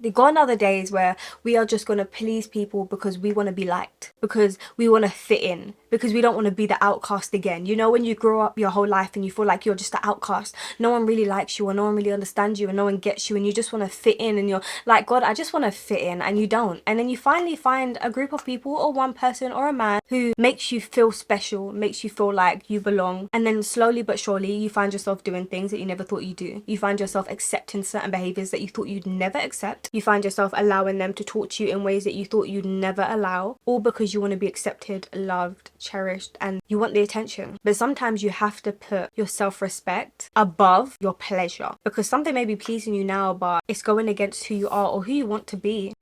Gone are the days where we are just going to please people because we want to be liked, because we want to fit in, because we don't want to be the outcast again. You know, when you grow up your whole life and you feel like you're just the outcast, no one really likes you or no one really understands you and no one gets you, and you just want to fit in and you're like, God, I just want to fit in, and you don't. And then you finally find a group of people or one person or a man who makes you feel special, makes you feel like you belong. And then slowly but surely you find yourself doing things that you never thought you'd do. You find yourself accepting certain behaviors that you thought you'd never accept. You find yourself allowing them to talk to you in ways that you thought you'd never allow, all because you want to be accepted, loved, cherished, and you want the attention. But sometimes you have to put your self-respect above your pleasure, because something may be pleasing you now, but it's going against who you are or who you want to be.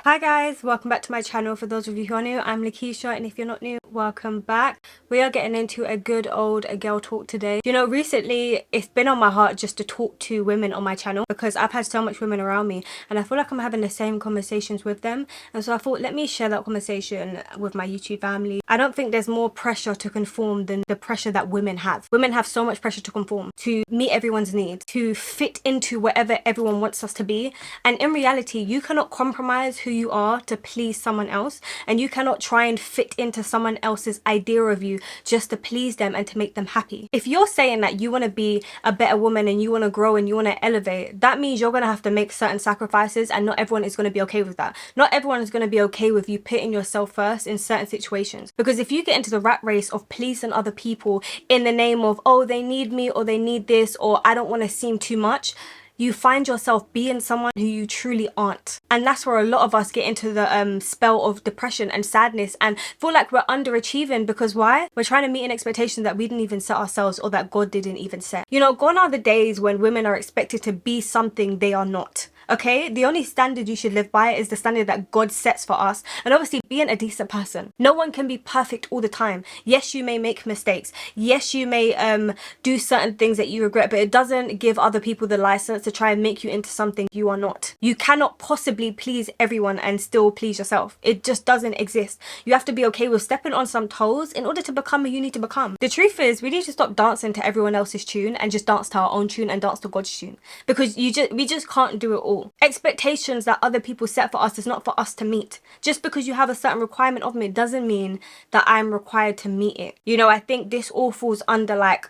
Hi guys, welcome back to my channel. For those of you who are new, I'm Lakeishaa, and if you're not new, welcome back. We are getting into a good old girl talk today. You know, recently it's been on my heart just to talk to women on my channel because I've had so much women around me and I feel like I'm having the same conversations with them, and so I thought, let me share that conversation with my YouTube family. I don't think there's more pressure to conform than the pressure that women have. Women have so much pressure to conform, to meet everyone's needs, to fit into whatever everyone wants us to be, and in reality you cannot compromise who you are to please someone else, and you cannot try and fit into someone else's idea of you just to please them and to make them happy. If you're saying that you want to be a better woman and you want to grow and you want to elevate, that means you're going to have to make certain sacrifices, and not everyone is going to be okay with that. Not everyone is going to be okay with you putting yourself first in certain situations, because if you get into the rat race of pleasing other people in the name of, oh, they need me or they need this, or I don't want to seem too much, you find yourself being someone who you truly aren't. And that's where a lot of us get into the spell of depression and sadness and feel like we're underachieving, because why? We're trying to meet an expectation that we didn't even set ourselves, or that God didn't even set. You know, gone are the days when women are expected to be something they are not. Okay, the only standard you should live by is the standard that God sets for us, and obviously being a decent person. No one can be perfect all the time. Yes, you may make mistakes. Yes, you may do certain things that you regret, but it doesn't give other people the license to try and make you into something you are not. You cannot possibly please everyone and still please yourself. It just doesn't exist. You have to be okay with stepping on some toes in order to become who you need to become. The truth is, we need to stop dancing to everyone else's tune and just dance to our own tune and dance to God's tune, because we just can't do it all. Expectations that other people set for us is not for us to meet. Just because you have a certain requirement of me doesn't mean that I'm required to meet it. You know, I think this all falls under like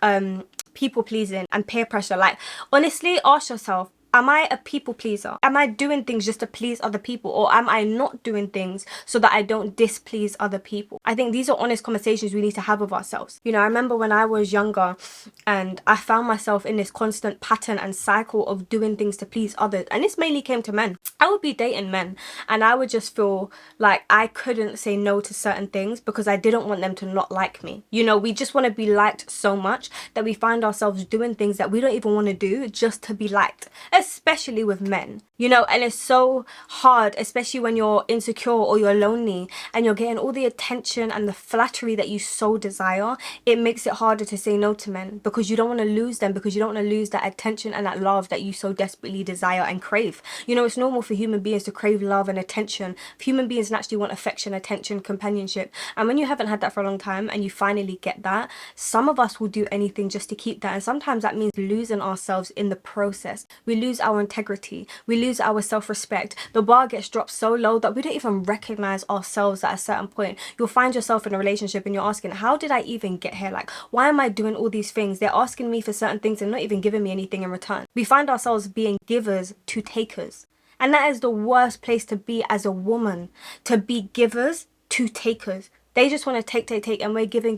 people pleasing and peer pressure. Like, honestly, ask yourself, am I a people pleaser? Am I doing things just to please other people, or am I not doing things so that I don't displease other people? I think these are honest conversations we need to have with ourselves. You know, I remember when I was younger and I found myself in this constant pattern and cycle of doing things to please others, and this mainly came to men. I would be dating men and I would just feel like I couldn't say no to certain things because I didn't want them to not like me. You know, we just want to be liked so much that we find ourselves doing things that we don't even want to do just to be liked, especially with men. You know, and it's so hard, especially when you're insecure or you're lonely and you're getting all the attention and the flattery that you so desire. It makes it harder to say no to men because you don't want to lose them, because you don't want to lose that attention and that love that you so desperately desire and crave. You know, it's normal for human beings to crave love and attention. Human beings naturally want affection, attention, companionship. And when you haven't had that for a long time and you finally get that, some of us will do anything just to keep that. And sometimes that means losing ourselves in the process. We lose our integrity. We lose our self-respect. The bar gets dropped so low that we don't even recognize ourselves at a certain point. You'll find yourself in a relationship and you're asking, how did I even get here? Like, why am I doing all these things? They're asking me for certain things and not even giving me anything in return. We find ourselves being givers to takers. And that is the worst place to be as a woman, to be givers to takers. They just want to take, and we're giving.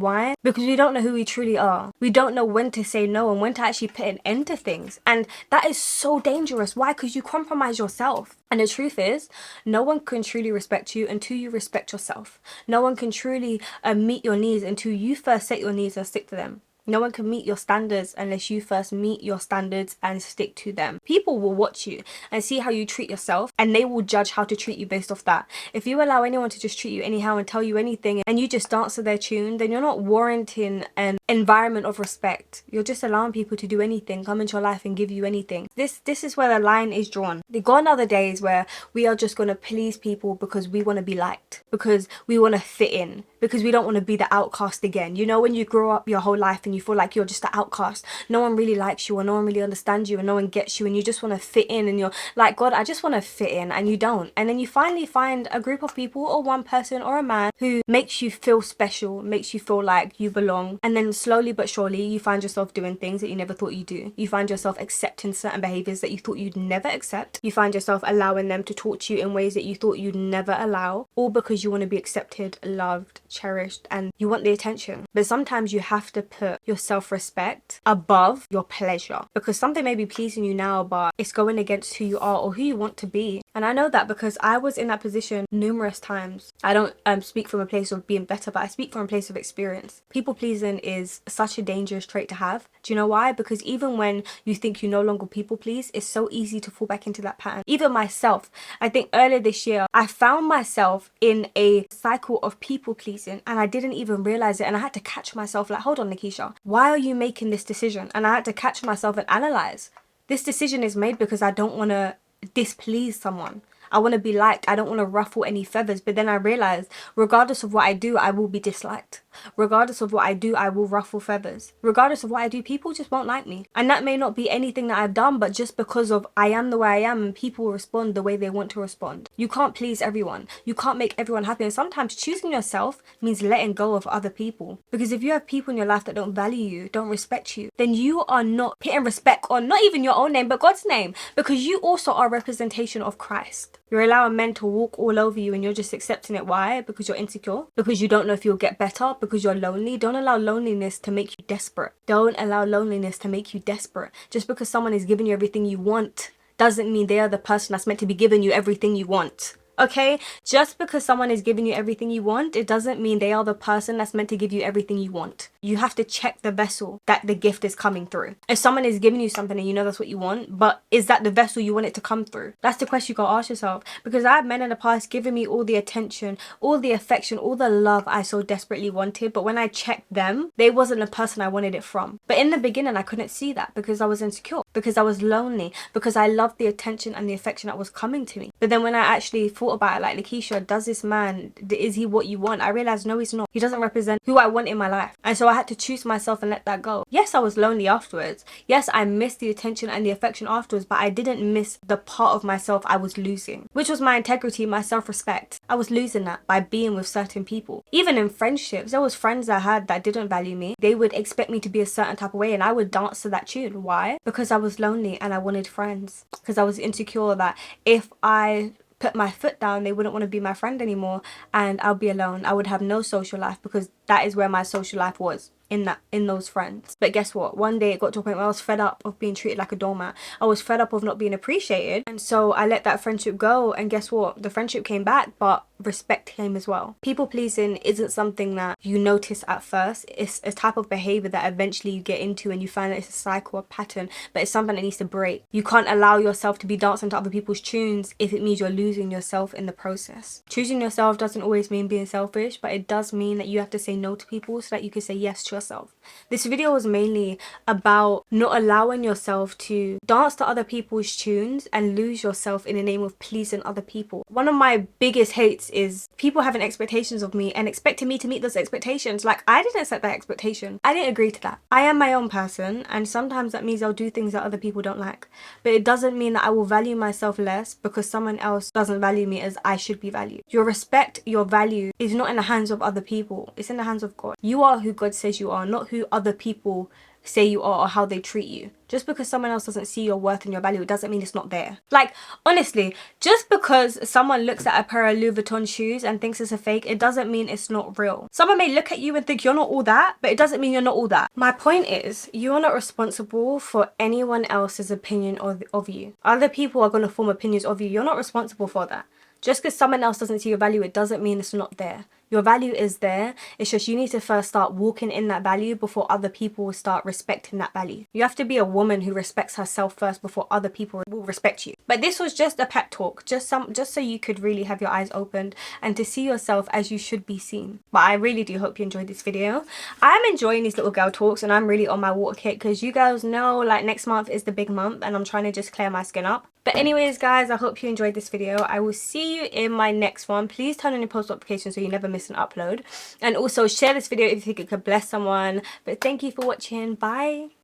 Why? Because we don't know who we truly are. We don't know when to say no and when to actually put an end to things. And that is so dangerous. Why? Because you compromise yourself. And the truth is, no one can truly respect you until you respect yourself. No one can truly meet your needs until you first set your needs and stick to them. No one can meet your standards unless you first meet your standards and stick to them. People will watch you and see how you treat yourself, and they will judge how to treat you based off that. If you allow anyone to just treat you anyhow and tell you anything and you just dance to their tune, then you're not warranting an environment of respect. You're just allowing people to do anything, come into your life and give you anything. This is where the line is drawn. Gone are the days where we are just going to please people because we want to be liked, because we want to fit in, because we don't want to be the outcast again. You know, when you grow up your whole life and and you feel like you're just an outcast. No one really likes you, or no one really understands you, and no one gets you, and you just want to fit in, and you're like, God, I just want to fit in, and you don't. And then you finally find a group of people, or one person or a man, who makes you feel special, makes you feel like you belong. And then slowly but surely you find yourself doing things that you never thought you'd do. You find yourself accepting certain behaviors that you thought you'd never accept. You find yourself allowing them to talk to you in ways that you thought you'd never allow, all because you want to be accepted, loved, cherished, and you want the attention. But sometimes you have to put your self-respect above your pleasure, because something may be pleasing you now, but it's going against who you are or who you want to be. And I know that because I was in that position numerous times. I don't speak from a place of being better, but I speak from a place of experience. People pleasing is such a dangerous trait to have. Do you know why? Because even when you think you no longer people please, it's so easy to fall back into that pattern. Even myself, I think earlier this year, I found myself in a cycle of people pleasing and I didn't even realize it. And I had to catch myself like, hold on, lakeishaa, why are you making this decision? And I had to catch myself and analyze. This decision is made because I don't want to displease someone. I want to be liked. I don't want to ruffle any feathers. But then I realized, regardless of what I do, I will be disliked. Regardless of what I do, I will ruffle feathers. Regardless of what I do, people just won't like me. And that may not be anything that I've done, but just because of I am the way I am, and people respond the way they want to respond. You can't please everyone. You can't make everyone happy. And sometimes choosing yourself means letting go of other people. Because if you have people in your life that don't value you, don't respect you, then you are not putting respect on not even your own name, but God's name. Because you also are a representation of Christ. You're allowing men to walk all over you and you're just accepting it. Why? Because you're insecure. Because you don't know if you'll get better. Because you're lonely. Don't allow loneliness to make you desperate. Don't allow loneliness to make you desperate. Just because someone is giving you everything you want doesn't mean they are the person that's meant to be giving you everything you want. Okay? Just because someone is giving you everything you want, it doesn't mean they are the person that's meant to give you everything you want. You have to check the vessel that the gift is coming through. If someone is giving you something and you know that's what you want, but is that the vessel you want it to come through? That's the question you gotta ask yourself. Because I have men in the past giving me all the attention, all the affection, all the love I so desperately wanted, but when I checked them, they wasn't the person I wanted it from. But in the beginning, I couldn't see that because I was insecure, because I was lonely, because I loved the attention and the affection that was coming to me. But then when I actually thought about it, like, lakeishaa, does this man, is he what you want? I realized no, he's not. He doesn't represent who I want in my life. And so I had to choose myself and let that go. Yes, I was lonely afterwards. Yes, I missed the attention and the affection afterwards, but I didn't miss the part of myself I was losing, which was my integrity, my self-respect. I was losing that by being with certain people. Even in friendships, there was friends I had that didn't value me. They would expect me to be a certain type of way and I would dance to that tune. Why? Because I was lonely and I wanted friends. Because I was insecure that if I put my foot down, they wouldn't want to be my friend anymore and I'll be alone. I would have no social life because that is where my social life was, in those friends. But guess what? One day it got to a point where I was fed up of being treated like a doormat. I was fed up of not being appreciated, and so I let that friendship go. And guess what? The friendship came back, but respect came as well. People pleasing isn't something that you notice at first. It's a type of behavior that eventually you get into and you find that it's a cycle, a pattern, but it's something that needs to break. You can't allow yourself to be dancing to other people's tunes if it means you're losing yourself in the process. Choosing yourself doesn't always mean being selfish, but it does mean that you have to say no to people so that you can say yes to yourself. This video was mainly about not allowing yourself to dance to other people's tunes and lose yourself in the name of pleasing other people. One of my biggest hates is people having expectations of me and expecting me to meet those expectations. Like, I didn't set that expectation. I didn't agree to that. I am my own person, and sometimes that means I'll do things that other people don't like. But it doesn't mean that I will value myself less because someone else doesn't value me as I should be valued. Your respect, your value is not in the hands of other people. It's in the hands of God. You are who God says you are, not who other people say you are or how they treat you. Just because someone else doesn't see your worth and your value, it doesn't mean it's not there. Like, honestly, just because someone looks at a pair of Louis Vuitton shoes and thinks it's a fake, it doesn't mean it's not real. Someone may look at you and think you're not all that, but it doesn't mean you're not all that. My point is, you are not responsible for anyone else's opinion of you. Other people are going to form opinions of you. You're not responsible for that. Just because someone else doesn't see your value, it doesn't mean it's not there. Your value is there. It's just you need to first start walking in that value before other people will start respecting that value. You have to be a woman who respects herself first before other people will respect you. But this was just a pep talk, just so you could really have your eyes opened and to see yourself as you should be seen. But I really do hope you enjoyed this video. I'm enjoying these little girl talks and I'm really on my water kick because you girls know, like, next month is the big month and I'm trying to just clear my skin up. But anyways guys, I hope you enjoyed this video. I will see you in my next one. Please turn on your post notifications so you never miss an upload, and also share this video if you think it could bless someone. But thank you for watching. Bye.